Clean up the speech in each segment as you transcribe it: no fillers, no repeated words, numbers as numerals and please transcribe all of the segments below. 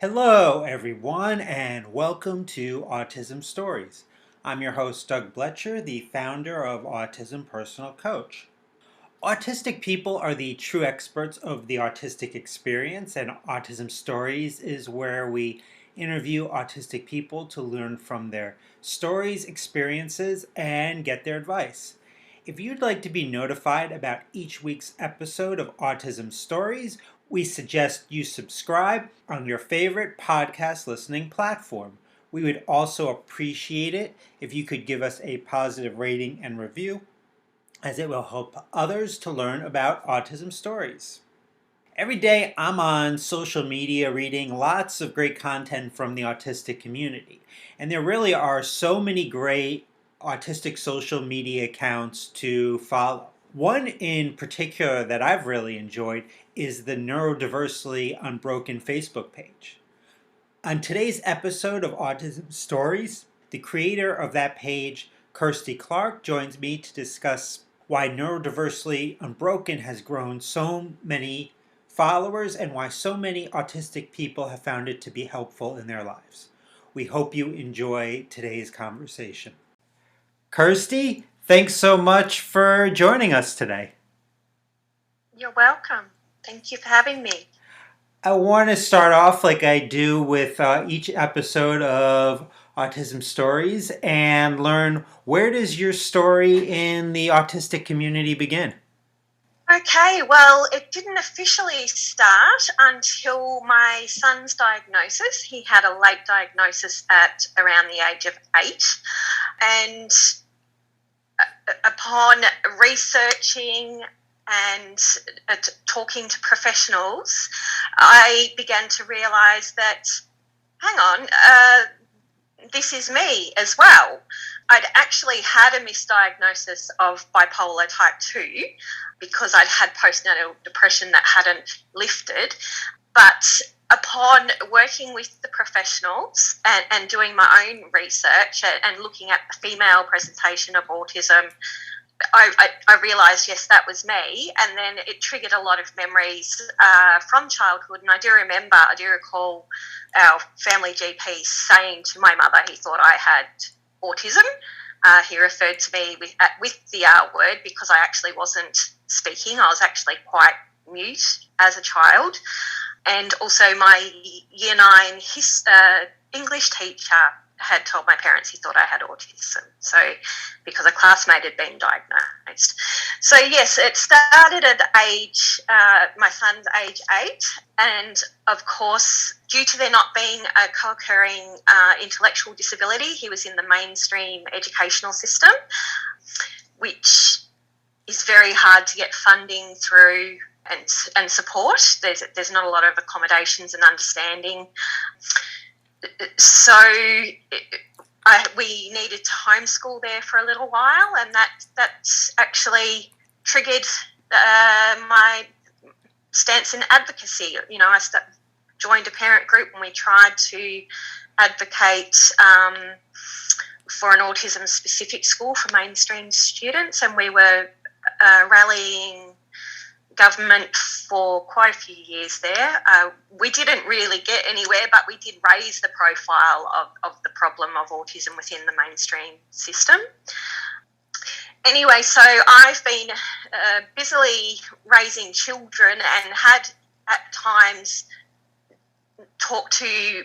Hello, everyone, and welcome to Autism Stories. I'm your host, Doug Bletcher, the founder of Autism Personal Coach. Autistic people are the true experts of the autistic experience, and Autism Stories is where we interview autistic people to learn from their stories, experiences, and get their advice. If you'd like to be notified about each week's episode of Autism Stories, we suggest you subscribe on your favorite podcast listening platform. We would also appreciate it if you could give us a positive rating and review, as it will help others to learn about autism stories. Every day I'm on social media reading lots of great content from the autistic community. And there really are so many great autistic social media accounts to follow. One in particular that I've really enjoyed is the Neurodiversity Unbroken Facebook page. On today's episode of Autism Stories, the creator of that page, Kirsty joins me to discuss why Neurodiversity Unbroken has grown so many followers and why so many autistic people have found it to be helpful in their lives. We hope you enjoy today's conversation. Kirsty, thanks so much for joining us today. You're welcome. Thank you for having me. I want to start off like I do with each episode of Autism Stories and learn, where does your story in the autistic community begin? Okay, well, it didn't officially start until my son's diagnosis. He had a late diagnosis at around the age of 8. And upon researching and talking to professionals, I began to realise that, hang on, this is me as well. I'd actually had a misdiagnosis of bipolar type 2 because I'd had postnatal depression that hadn't lifted. But upon working with the professionals and doing my own research and looking at the female presentation of autism, I realised, yes, that was me, and then it triggered a lot of memories from childhood. And I do recall our family GP saying to my mother he thought I had autism. He referred to me with the R word because I actually wasn't speaking. I was actually quite mute as a child. And also my Year 9 English teacher had told my parents he thought I had autism, so because a classmate had been diagnosed. So yes, it started at my son's age 8, and of course, due to there not being a co-occurring intellectual disability, he was in the mainstream educational system, which is very hard to get funding through and support. There's not a lot of accommodations and understanding. So we needed to homeschool there for a little while, and that's actually triggered my stance in advocacy. You know, I joined a parent group and we tried to advocate for an autism-specific school for mainstream students, and we were rallying government for quite a few years there. We didn't really get anywhere, but we did raise the profile of the problem of autism within the mainstream system. Anyway, so I've been busily raising children and had at times talked to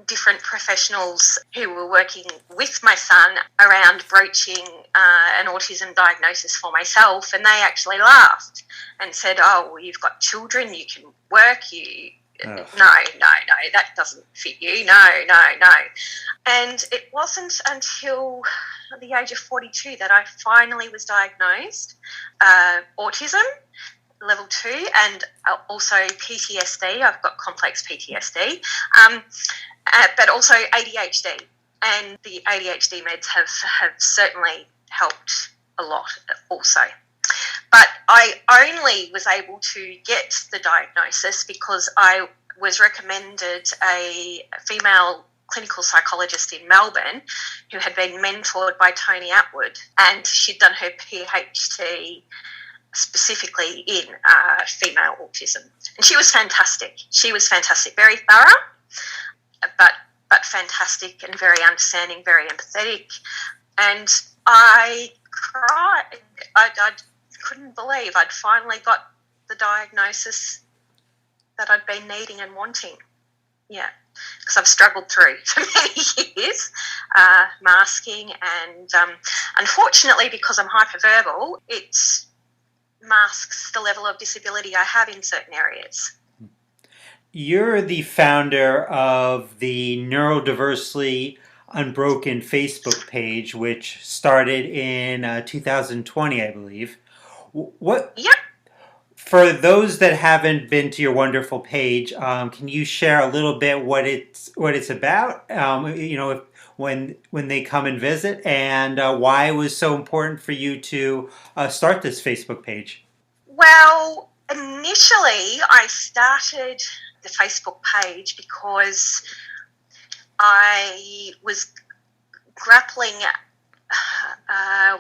different professionals who were working with my son around broaching an autism diagnosis for myself, and they actually laughed and said, "Oh, well, you've got children, you can work, no, that doesn't fit you, no. And it wasn't until the age of 42 that I finally was diagnosed autism level 2 and also PTSD. I've got complex PTSD, but also ADHD, and the ADHD meds have certainly helped a lot also. But I only was able to get the diagnosis because I was recommended a female clinical psychologist in Melbourne who had been mentored by Tony Atwood, and she'd done her PhD specifically in female autism. And she was fantastic. Very thorough. fantastic and very understanding, very empathetic. And I cried. I couldn't believe I'd finally got the diagnosis that I'd been needing and wanting. Yeah, because I've struggled through for many years, masking, and unfortunately, because I'm hyperverbal, it masks the level of disability I have in certain areas. You're the founder of the Neurodiversely Unbroken Facebook page, which started in 2020, I believe. What Yep. For those that haven't been to your wonderful page, can you share a little bit what it's about? When they come and visit, and why it was so important for you to start this Facebook page. Well, initially I started the Facebook page because I was grappling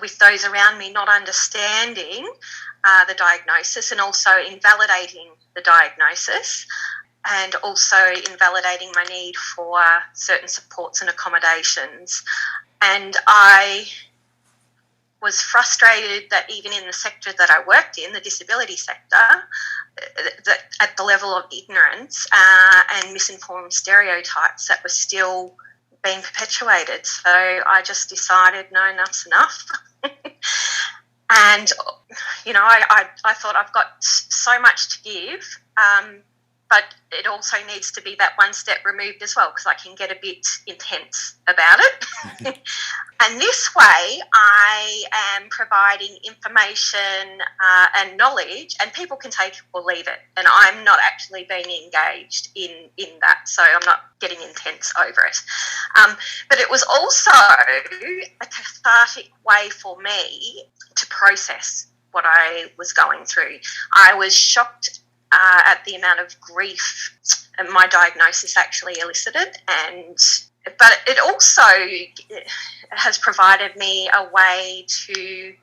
with those around me not understanding the diagnosis, and also invalidating the diagnosis, and also invalidating my need for certain supports and accommodations. And I was frustrated that even in the sector that I worked in, the disability sector, that at the level of ignorance and misinformed stereotypes that were still being perpetuated. So I just decided, no, enough's enough. And, I thought I've got so much to give, but it also needs to be that one step removed as well, because I can get a bit intense about it. And this way I am providing information and knowledge, and people can take it or leave it. And I'm not actually being engaged in that, so I'm not getting intense over it. But it was also a cathartic way for me to process what I was going through. I was shocked at the amount of grief my diagnosis actually elicited, but it also has provided me a way to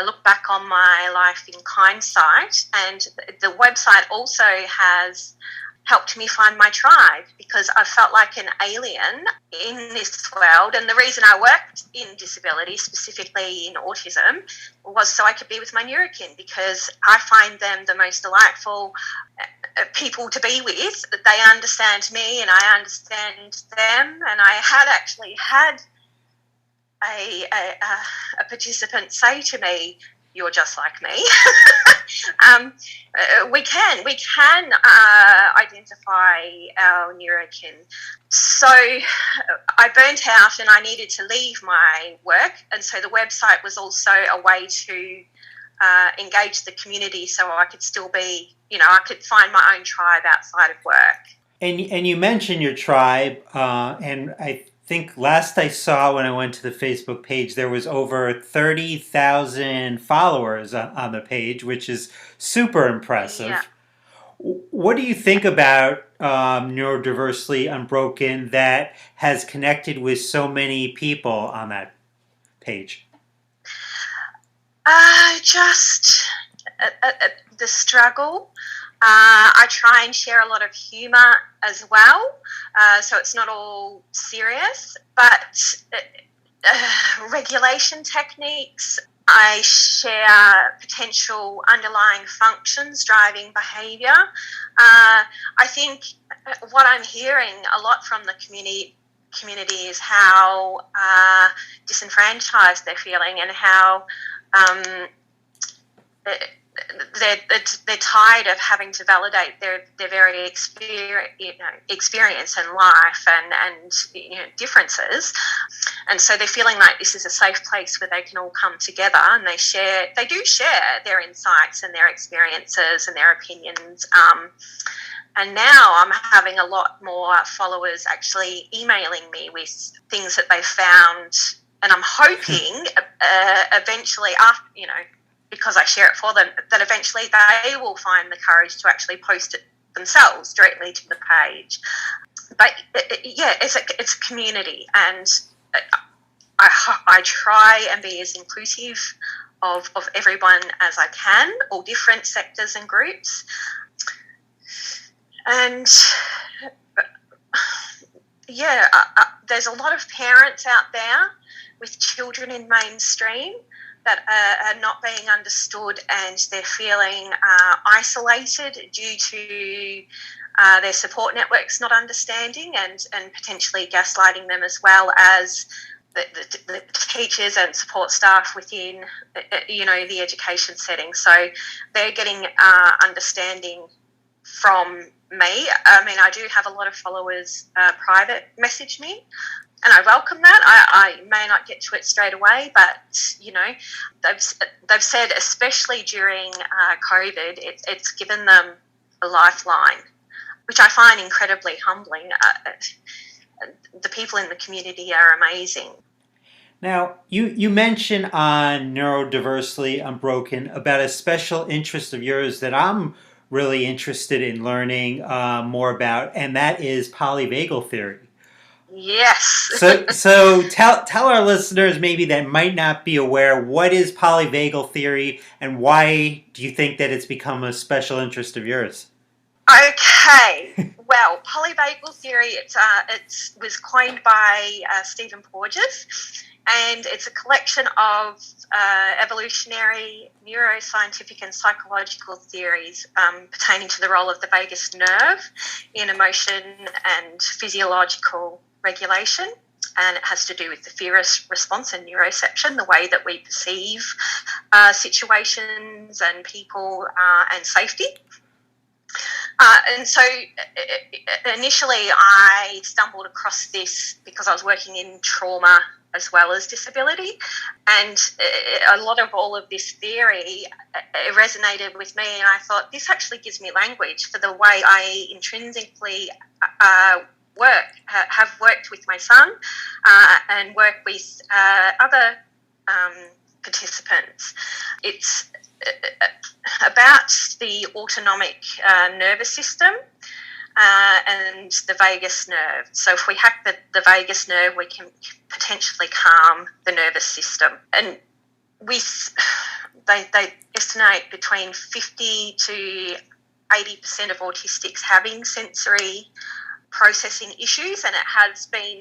look back on my life in hindsight, and the website also has helped me find my tribe, because I felt like an alien in this world. And the reason I worked in disability, specifically in autism, was so I could be with my neurokin, because I find them the most delightful people to be with. They understand me and I understand them. And I had actually had a participant say to me, "You're just like me." We can identify our neurokin. So I burnt out and I needed to leave my work, and so the website was also a way to engage the community, so I could still be, I could find my own tribe outside of work. And you mentioned your tribe, and I think last I saw when I went to the Facebook page, there was over 30,000 followers on the page, which is super impressive. Yeah. What do you think about Neurodiversely Unbroken that has connected with so many people on that page? Just the struggle. I try and share a lot of humour as well, so it's not all serious, but regulation techniques. I share potential underlying functions driving behaviour. I think what I'm hearing a lot from the community is how disenfranchised they're feeling, and how they're tired of having to validate their very experience and life and differences, and so they're feeling like this is a safe place where they can all come together, and they do share their insights and their experiences and their opinions. And now I'm having a lot more followers actually emailing me with things that they found, and I'm hoping eventually, after because I share it for them, that eventually they will find the courage to actually post it themselves directly to the page. But it's a community, and I try and be as inclusive of everyone as I can, all different sectors and groups. And Yeah, there's a lot of parents out there with children in mainstream that are not being understood, and they're feeling isolated due to their support networks not understanding and potentially gaslighting them, as well as the teachers and support staff within, the education setting. So they're getting understanding from me. I mean, I do have a lot of followers private message me, and I welcome that. I may not get to it straight away, but they've said, especially during COVID, it's given them a lifeline, which I find incredibly humbling. The people in the community are amazing. Now, you mentioned on Neurodiversely Unbroken about a special interest of yours that I'm really interested in learning more about, and that is polyvagal theory. Yes. So tell our listeners maybe that might not be aware, what is polyvagal theory and why do you think that it's become a special interest of yours? Okay. Well, polyvagal theory, it was coined by Stephen Porges, and it's a collection of evolutionary, neuroscientific, and psychological theories pertaining to the role of the vagus nerve in emotion and physiological regulation. And it has to do with the fear response and neuroception, the way that we perceive situations and people and safety. And so initially I stumbled across this because I was working in trauma as well as disability, and a lot of all of this theory resonated with me, and I thought, this actually gives me language for the way I intrinsically have worked with my son and work with other participants. It's about the autonomic nervous system and the vagus nerve. So if we hack the vagus nerve, we can potentially calm the nervous system. And they estimate between 50 to 80% of autistics having sensory processing issues, and it has been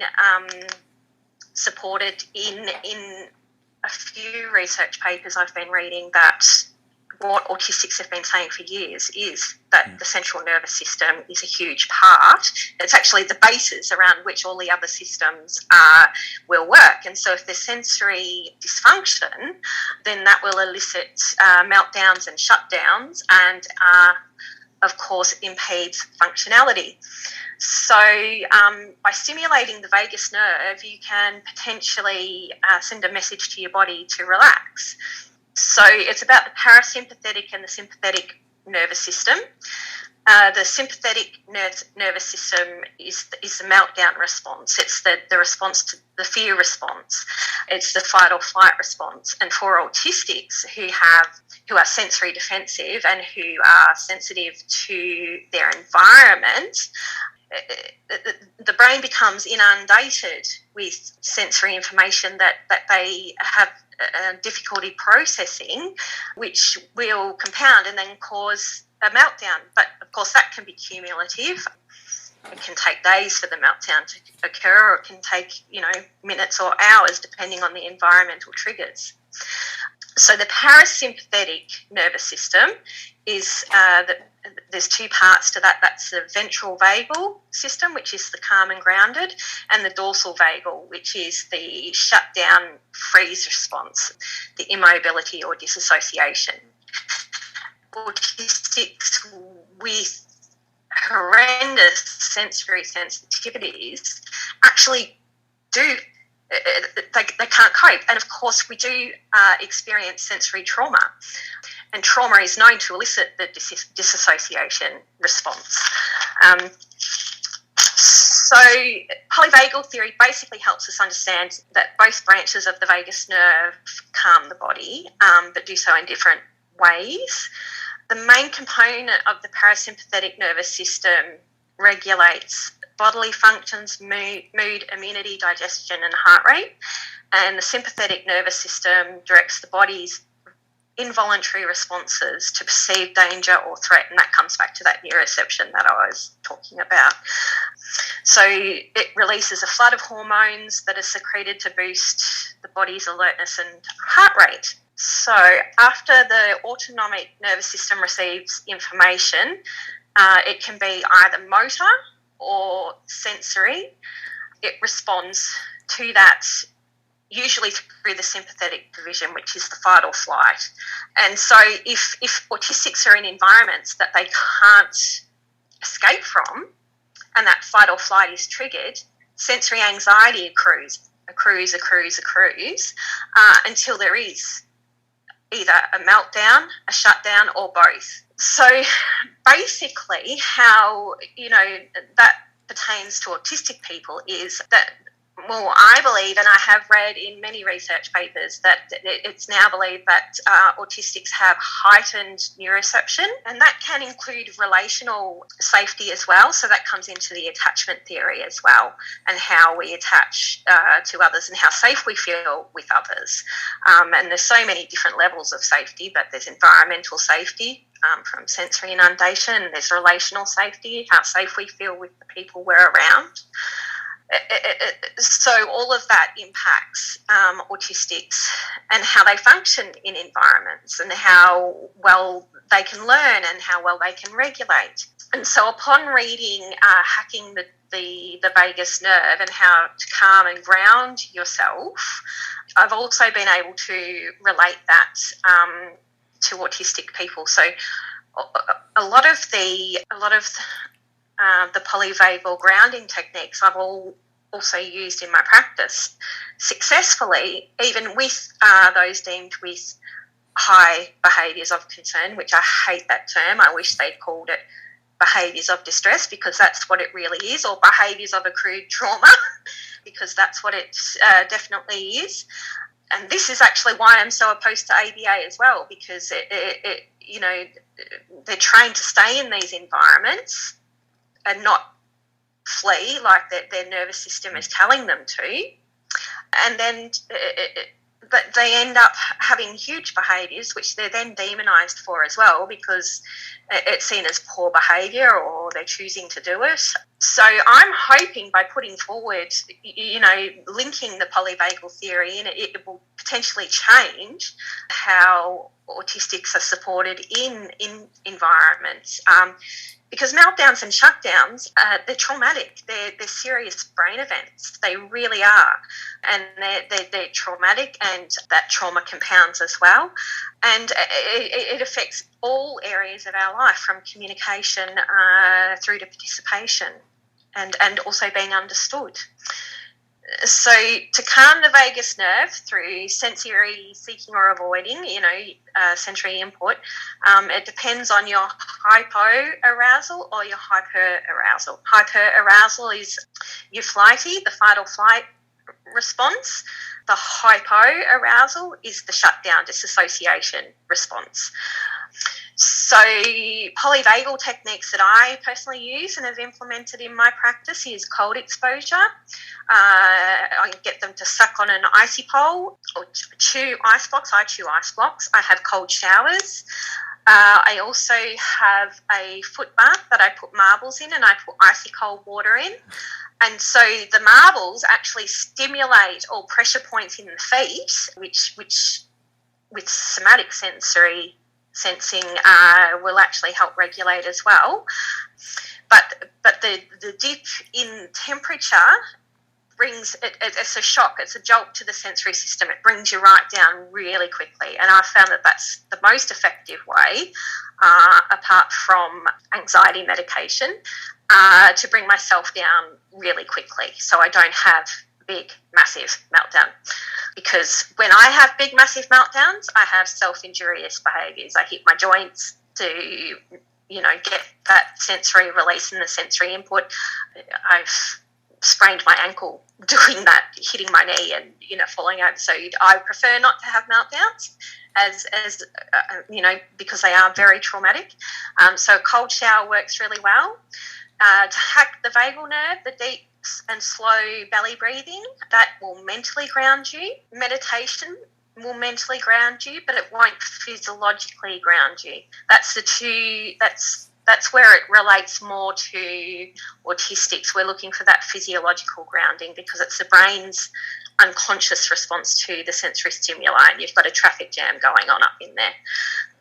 supported in a few research papers I've been reading that what autistics have been saying for years is that the central nervous system is a huge part. It's actually the basis around which all the other systems will work. And so if there's sensory dysfunction, then that will elicit meltdowns and shutdowns, and of course impedes functionality. So by stimulating the vagus nerve, you can potentially send a message to your body to relax. So it's about the parasympathetic and the sympathetic nervous system. The sympathetic nervous system is the meltdown response. It's the response to the fear response. It's the fight or flight response. And for autistics who are sensory defensive and who are sensitive to their environment, the brain becomes inundated with sensory information that they have difficulty processing, which will compound and then cause a meltdown. But of course that can be cumulative. It can take days for the meltdown to occur, or it can take minutes or hours depending on the environmental triggers. So the parasympathetic nervous system is there's two parts to that. That's the ventral vagal system, which is the calm and grounded, and the dorsal vagal, which is the shutdown freeze response, the immobility or disassociation. Autistics with horrendous sensory sensitivities actually do, they can't cope. And of course we do experience sensory trauma, and trauma is known to elicit the disassociation response. So polyvagal theory basically helps us understand that both branches of the vagus nerve calm the body, but do so in different ways. The main component of the parasympathetic nervous system regulates bodily functions, mood, immunity, digestion, and heart rate. And the sympathetic nervous system directs the body's involuntary responses to perceived danger or threat, and that comes back to that neuroception that I was talking about. So it releases a flood of hormones that are secreted to boost the body's alertness and heart rate. So after the autonomic nervous system receives information, it can be either motor or sensory. It responds to that usually through the sympathetic division, which is the fight or flight. And so if autistics are in environments that they can't escape from, and that fight or flight is triggered, sensory anxiety accrues until there is either a meltdown, a shutdown, or both. So basically how, that pertains to autistic people is that, well, I believe, and I have read in many research papers, that it's now believed that autistics have heightened neuroception, and that can include relational safety as well. So that comes into the attachment theory as well, and how we attach to others and how safe we feel with others. And there's so many different levels of safety, but there's environmental safety, from sensory inundation, there's relational safety, how safe we feel with the people we're around. So all of that impacts autistics and how they function in environments and how well they can learn and how well they can regulate. And so upon reading Hacking the Vagus Nerve and how to calm and ground yourself, I've also been able to relate that to autistic people. So a lot of the polyvagal grounding techniques I've also used in my practice successfully, even with those deemed with high behaviours of concern, which I hate that term. I wish they'd called it behaviours of distress, because that's what it really is, or behaviours of accrued trauma, because that's what it definitely is. And this is actually why I'm so opposed to ABA as well, because it they're trained to stay in these environments and not flee like their nervous system is telling them to. And then they end up having huge behaviours, which they're then demonised for as well, because it's seen as poor behaviour or they're choosing to do it. So I'm hoping by putting forward, linking the polyvagal theory in it will potentially change how autistics are supported in environments. Because meltdowns and shutdowns, they're traumatic. They're serious brain events. They really are. And they're traumatic, and that trauma compounds as well. And it affects all areas of our life, from communication through to participation and also being understood. So to calm the vagus nerve through sensory seeking or avoiding, sensory input, it depends on your hypoarousal or your hyperarousal. Hyperarousal is your flighty, the fight or flight response. The hypoarousal is the shutdown, disassociation response. So polyvagal techniques that I personally use and have implemented in my practice is cold exposure. I get them to suck on an icy pole or chew ice blocks. I chew ice blocks. I have cold showers. I also have a foot bath that I put marbles in, and I put icy cold water in. And so the marbles actually stimulate all pressure points in the feet, which with somatic sensory sensing will actually help regulate as well. But the dip in temperature brings it's a shock, it's a jolt to the sensory system. It brings you right down really quickly, and I've found that that's the most effective way, apart from anxiety medication, to bring myself down really quickly so I don't have big massive meltdown. Because when I have big massive meltdowns, I have self-injurious behaviours. I hit my joints to get that sensory release and the sensory input. I've sprained my ankle doing that, hitting my knee and falling over. So I prefer not to have meltdowns, as because they are very traumatic. So a cold shower works really well. To hack the vagal nerve, the deep and slow belly breathing, that will mentally ground you. Meditation will mentally ground you, but it won't physiologically ground you. That's the two. That's where it relates more to autistics. We're looking for that physiological grounding because it's the brain's unconscious response to the sensory stimuli, and you've got a traffic jam going on up in there.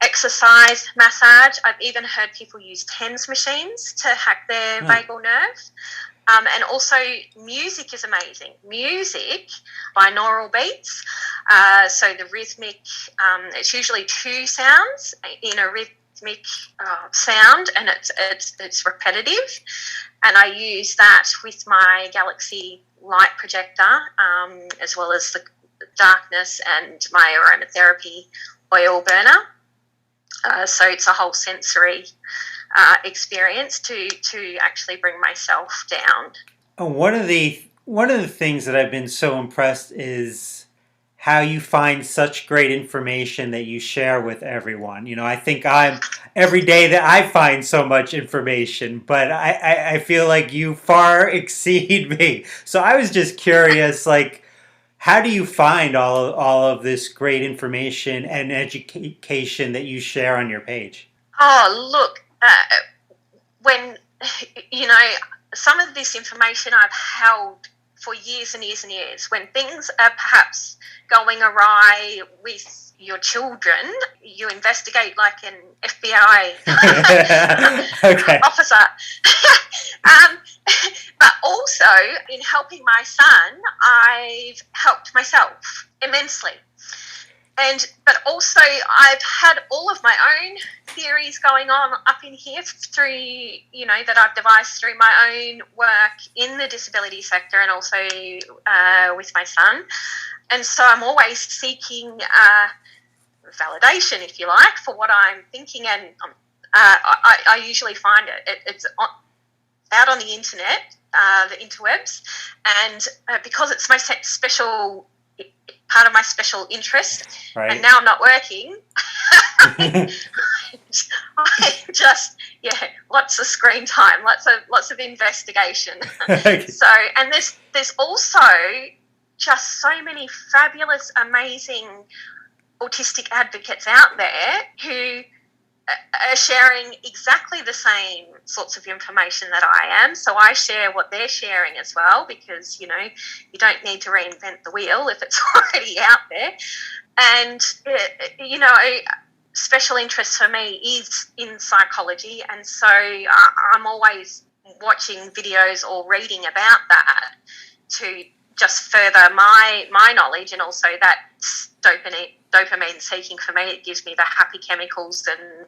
Exercise, massage. I've even heard people use TENS machines to hack their vagal nerve. And also music is amazing. Music, binaural beats. So the rhythmic, it's usually two sounds in a rhythmic sound, and it's repetitive. And I use that with my Galaxy light projector, as well as the darkness and my aromatherapy oil burner. So it's a whole sensory experience to actually bring myself down. One of the things that I've been so impressed is how you find such great information that you share with everyone. I think every day that I find so much information, but I feel like you far exceed me. So I was just curious, like, how do you find all of this great information and education that you share on your page? Oh, look, when, some of this information I've held for years and years and years. When things are perhaps going awry with your children, you investigate like an FBI officer. But also in helping my son, I've helped myself immensely. But also I've had all of my own theories going on up in here through, that I've devised through my own work in the disability sector and also with my son. And so I'm always seeking validation, if you like, for what I'm thinking. And I usually find it's out on the internet, the interwebs. And because it's my part of my special interest, right, and now I'm not working, I just, lots of screen time, lots of investigation. So, and there's also just so many fabulous, amazing autistic advocates out there who are sharing exactly the same sorts of information that I am. So I share what they're sharing as well, because, you don't need to reinvent the wheel if it's already out there. And, special interest for me is in psychology. And so I'm always watching videos or reading about that to just further my knowledge, and also that dopamine seeking for me. It gives me the happy chemicals and,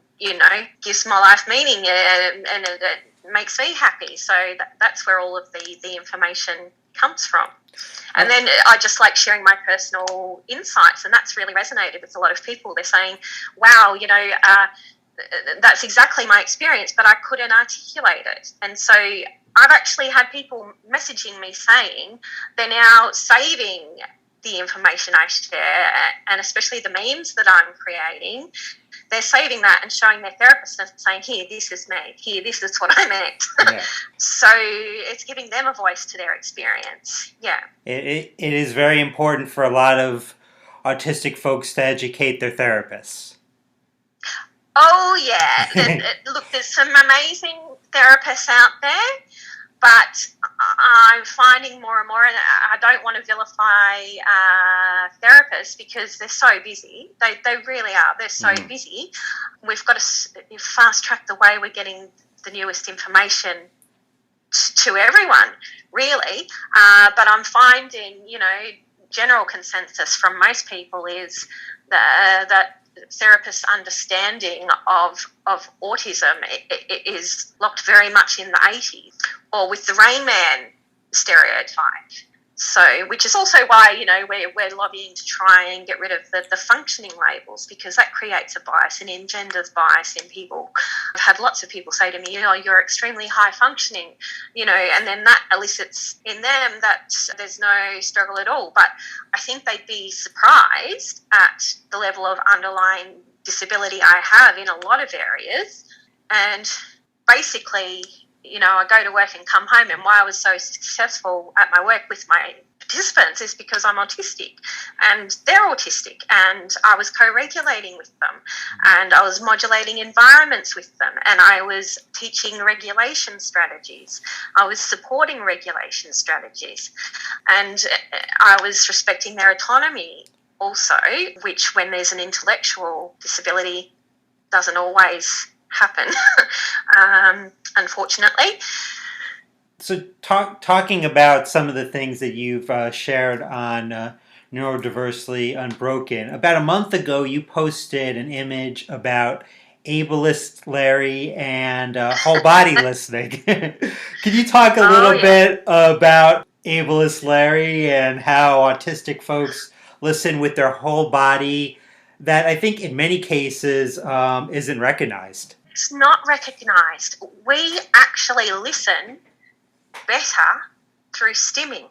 gives my life meaning, and it makes me happy. So that's where all of the information comes from. And then I just like sharing my personal insights, and that's really resonated with a lot of people. They're saying, wow, that's exactly my experience, but I couldn't articulate it. And so I've actually had people messaging me saying they're now saving the information I share, and especially the memes that I'm creating. They're saving that and showing their therapist and saying, here, this is me. Here, this is what I meant. Yeah. So it's giving them a voice to their experience. Yeah. It is very important for a lot of autistic folks to educate their therapists. Oh, yeah. Look, there's some amazing therapists out there, but I'm finding more and more, and I don't want to vilify therapists because they're so busy. They really are. They're so busy. We've got to fast track the way we're getting the newest information to everyone, really. But I'm finding, general consensus from most people is that therapists' understanding of autism is locked very much in the 80s, or with the Rain Man stereotype. So, which is also why, we're lobbying to try and get rid of the functioning labels, because that creates a bias and engenders bias in people. I've had lots of people say to me, you're extremely high functioning, and then that elicits in them that there's no struggle at all. But I think they'd be surprised at the level of underlying disability I have in a lot of areas. And basically, I go to work and come home, and why I was so successful at my work with my participants is because I'm autistic and they're autistic, and I was co-regulating with them, and I was modulating environments with them, and I was teaching regulation strategies. I was supporting regulation strategies, and I was respecting their autonomy also, which when there's an intellectual disability doesn't always happen, unfortunately. So, talking about some of the things that you've shared on Neurodiversity Unbroken, about a month ago, you posted an image about ableist Larry and whole body listening. Can you talk a little bit about ableist Larry and how autistic folks listen with their whole body that I think in many cases isn't recognized? It's not recognised. We actually listen better through stimming.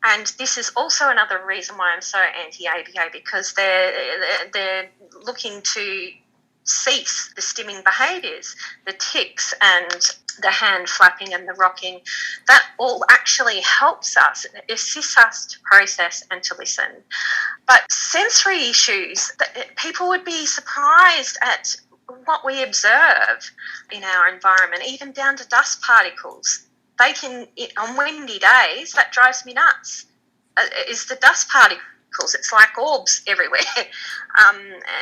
And this is also another reason why I'm so anti-ABA, because they're looking to cease the stimming behaviours, the tics and the hand flapping and the rocking. That all actually helps us, assists us to process and to listen. But sensory issues, people would be surprised at what we observe in our environment, even down to dust particles. They can, on windy days, that drives me nuts, is the dust particles. It's like orbs everywhere.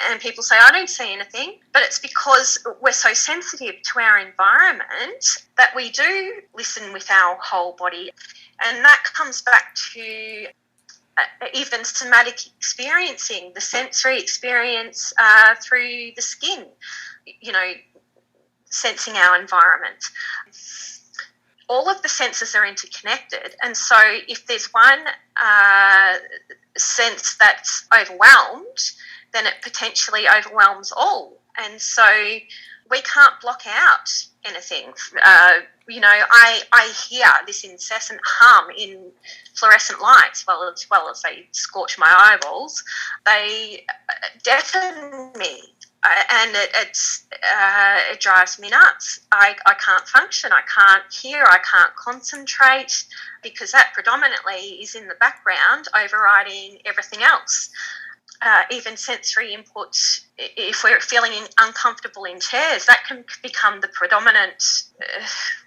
And people say, I don't see anything. But it's because we're so sensitive to our environment that we do listen with our whole body. And that comes back to even somatic experiencing, the sensory experience through the skin, sensing our environment. All of the senses are interconnected, and so if there's one sense that's overwhelmed, then it potentially overwhelms all. And so we can't block out anything. I hear this incessant hum in fluorescent lights, well as they scorch my eyeballs. They deafen me. And it drives me nuts. I can't function. I can't hear. I can't concentrate, because that predominantly is in the background, overriding everything else. Even sensory input, if we're feeling uncomfortable in chairs, that can become the predominant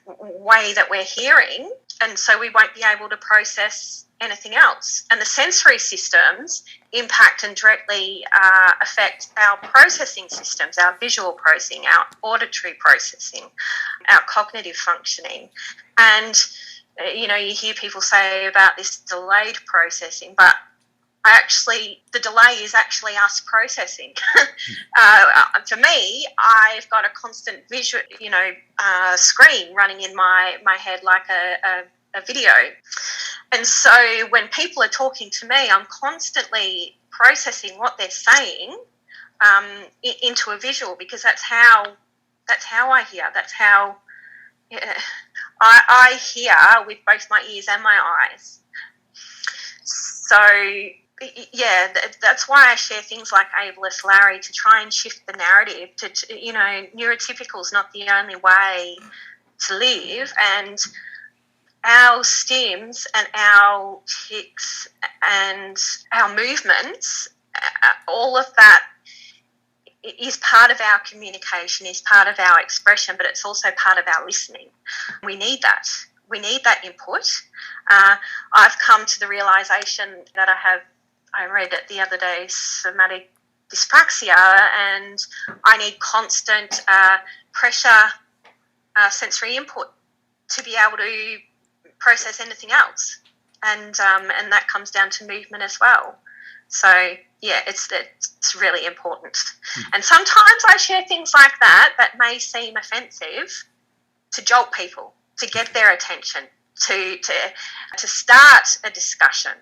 way that we're hearing, and so we won't be able to process anything else. And the sensory systems impact and directly affect our processing systems, our visual processing, our auditory processing, our cognitive functioning. And, you hear people say about this delayed processing, but the delay is actually us processing. For me, I've got a constant visual, screen running in my head like a video. And so when people are talking to me, I'm constantly processing what they're saying into a visual, because that's how I hear. That's how I hear with both my ears and my eyes. So yeah, that's why I share things like Ableist Larry, to try and shift the narrative to neurotypical is not the only way to live, and our stims and our tics and our movements, all of that is part of our communication, is part of our expression, but it's also part of our listening. We need that. We need that input. I've come to the realisation that I read it the other day, somatic dyspraxia, and I need constant pressure sensory input to be able to process anything else, and that comes down to movement as well. So yeah, it's really important. And sometimes I share things like that may seem offensive, to jolt people, to get their attention, to start a discussion,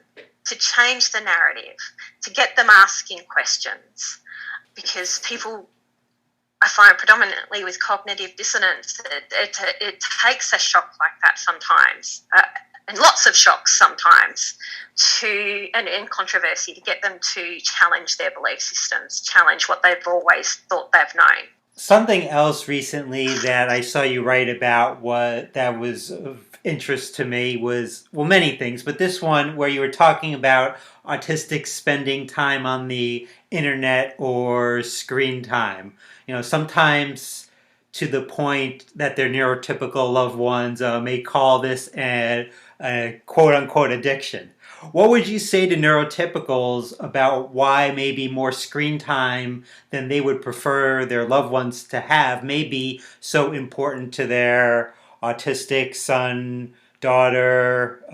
to change the narrative, to get them asking questions, because people, I find predominantly with cognitive dissonance, it takes a shock like that sometimes, and lots of shocks sometimes, and controversy, to get them to challenge their belief systems, challenge what they've always thought they've known. Something else recently that I saw you write about that was interest to me was, well, many things, but this one where you were talking about autistics spending time on the internet or screen time. Sometimes to the point that their neurotypical loved ones may call this a quote unquote addiction. What would you say to neurotypicals about why maybe more screen time than they would prefer their loved ones to have may be so important to their autistic son, daughter,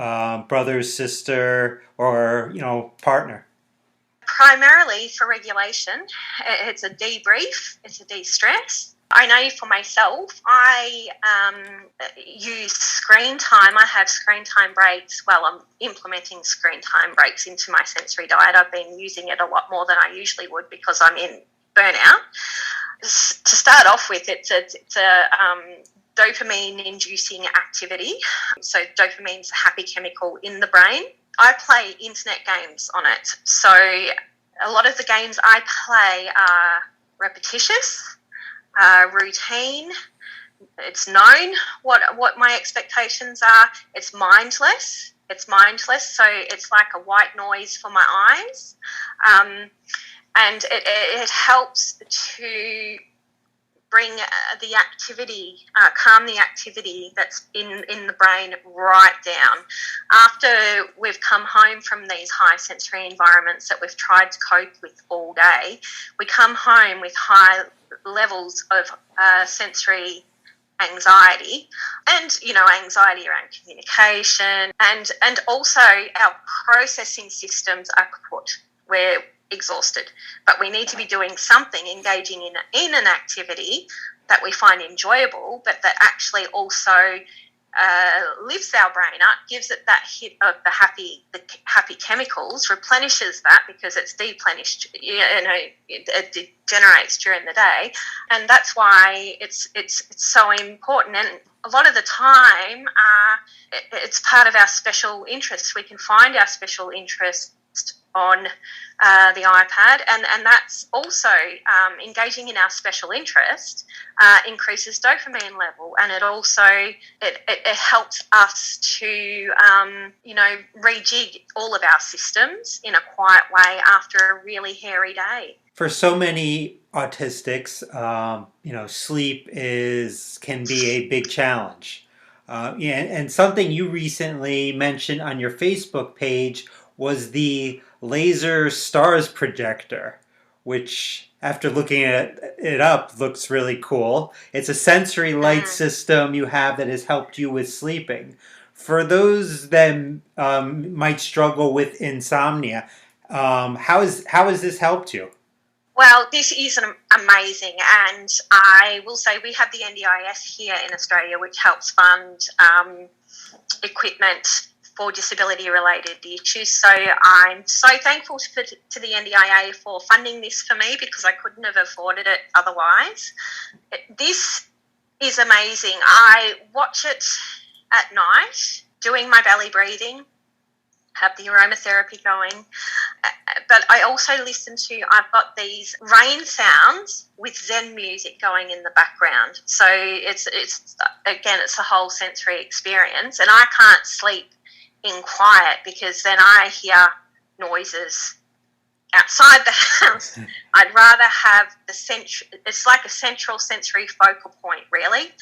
brother, sister, or partner? Primarily for regulation. It's a debrief, it's a de-stress. I know for myself, I use screen time. I have screen time breaks. Well, I'm implementing screen time breaks into my sensory diet. I've been using it a lot more than I usually would because I'm in burnout. To start off with, it's a dopamine-inducing activity. So dopamine's a happy chemical in the brain. I play internet games on it. So a lot of the games I play are repetitious, routine. It's known what my expectations are. It's mindless. So it's like a white noise for my eyes. And it helps to bring the activity, calm the activity that's in the brain right down. After we've come home from these high sensory environments that we've tried to cope with all day, we come home with high levels of sensory anxiety and, anxiety around communication and also our processing systems are kaput. We're exhausted, but we need to be doing something, engaging in an activity that we find enjoyable, but that actually also lifts our brain up, gives it that hit of the happy chemicals, replenishes that because it's deplenished, it degenerates during the day, and that's why it's so important. And a lot of the time, it's part of our special interests. We can find our special interest on the iPad, and that's also engaging in our special interest increases dopamine level, and it also it helps us to rejig all of our systems in a quiet way after a really hairy day. For so many autistics, sleep can be a big challenge. And something you recently mentioned on your Facebook page was the laser stars projector, which, after looking it up, looks really cool. It's a sensory light system you have that has helped you with sleeping. For those that might struggle with insomnia, how has this helped you? Well, this is amazing, and I will say we have the NDIS here in Australia, which helps fund equipment for disability-related issues. So I'm so thankful to the NDIA for funding this for me because I couldn't have afforded it otherwise. This is amazing. I watch it at night, doing my belly breathing, have the aromatherapy going, but I also I've got these rain sounds with Zen music going in the background. So it's a whole sensory experience, and I can't sleep in quiet because then I hear noises outside the house. I'd rather have it's like a central sensory focal point, really.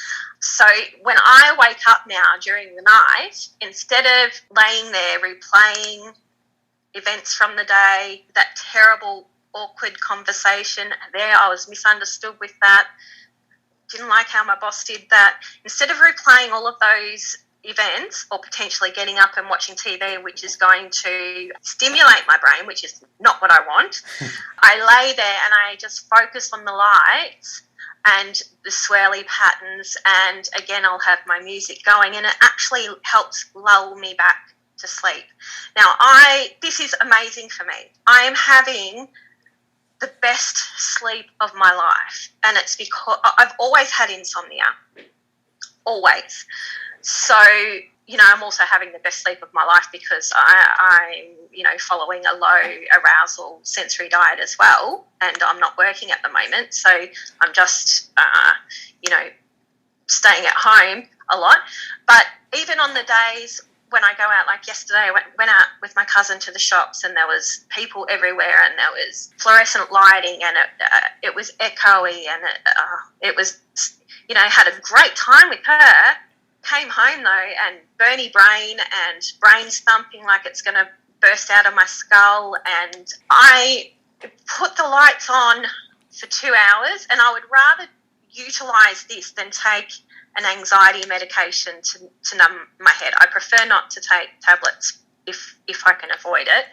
So when I wake up now during the night, instead of laying there replaying events from the day, that terrible, awkward conversation, I was misunderstood with that, didn't like how my boss did that, instead of replaying all of those events or potentially getting up and watching TV, which is going to stimulate my brain, which is not what I want, I lay there and I just focus on the lights and the swirly patterns, and again I'll have my music going, and it actually helps lull me back to sleep. Now this is amazing for me. I am having the best sleep of my life, and it's because I've always had insomnia, always. So, I'm also having the best sleep of my life because I'm, following a low arousal sensory diet as well, and I'm not working at the moment. So I'm just, staying at home a lot. But even on the days when I go out, like yesterday, I went out with my cousin to the shops, and there was people everywhere, and there was fluorescent lighting, and it was echoey, and it was, had a great time with her. Came home though, and burny brain and brain's thumping like it's going to burst out of my skull, and I put the lights on for 2 hours, and I would rather utilise this than take an anxiety medication to numb my head. I prefer not to take tablets if I can avoid it.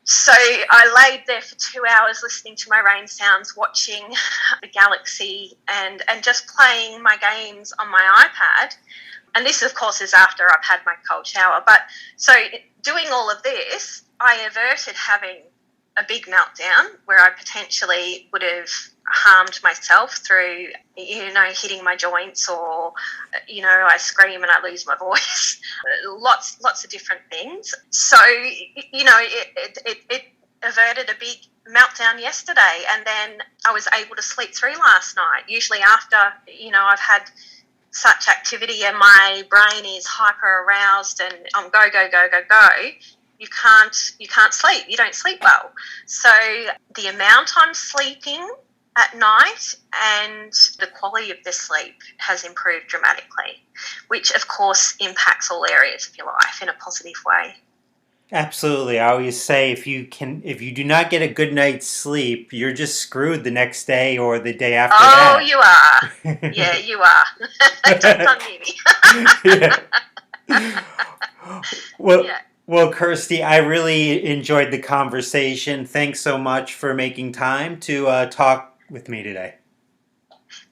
So I laid there for 2 hours listening to my rain sounds, watching the galaxy, and just playing my games on my iPad. And this, of course, is after I've had my cold shower. But so doing all of this, I averted having a big meltdown where I potentially would have harmed myself through, hitting my joints, or, I scream and I lose my voice. Lots of different things. So, it averted a big meltdown yesterday, and then I was able to sleep through last night. Usually after, I've had such activity and my brain is hyper aroused and I'm go, you can't sleep. You don't sleep well. So the amount I'm sleeping at night and the quality of the sleep has improved dramatically, which of course impacts all areas of your life in a positive way. Absolutely. I always say if you do not get a good night's sleep, you're just screwed the next day or the day after that. Oh, you are. Yeah, you are. Don't unmute me. Well, yeah. Well, Kirsty, I really enjoyed the conversation. Thanks so much for making time to talk with me today.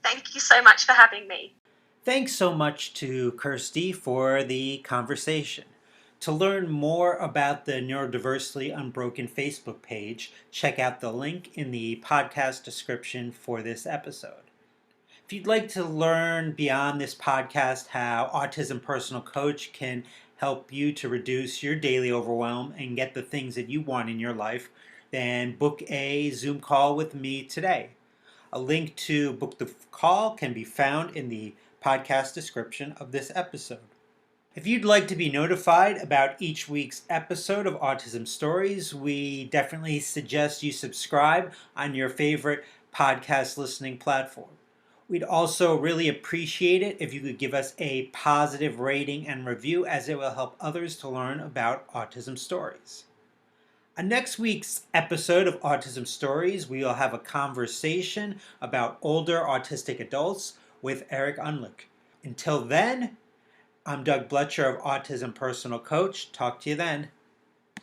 Thank you so much for having me. Thanks so much to Kirsty for the conversation. To learn more about the Neurodiversity Unbroken Facebook page, check out the link in the podcast description for this episode. If you'd like to learn beyond this podcast how Autism Personal Coach can help you to reduce your daily overwhelm and get the things that you want in your life, then book a Zoom call with me today. A link to book the call can be found in the podcast description of this episode. If you'd like to be notified about each week's episode of Autism Stories, we definitely suggest you subscribe on your favorite podcast listening platform. We'd also really appreciate it if you could give us a positive rating and review, as it will help others to learn about Autism Stories. On next week's episode of Autism Stories, we will have a conversation about older autistic adults with Eric Unlick. Until then, I'm Doug Bletcher of Autism Personal Coach. Talk to you then.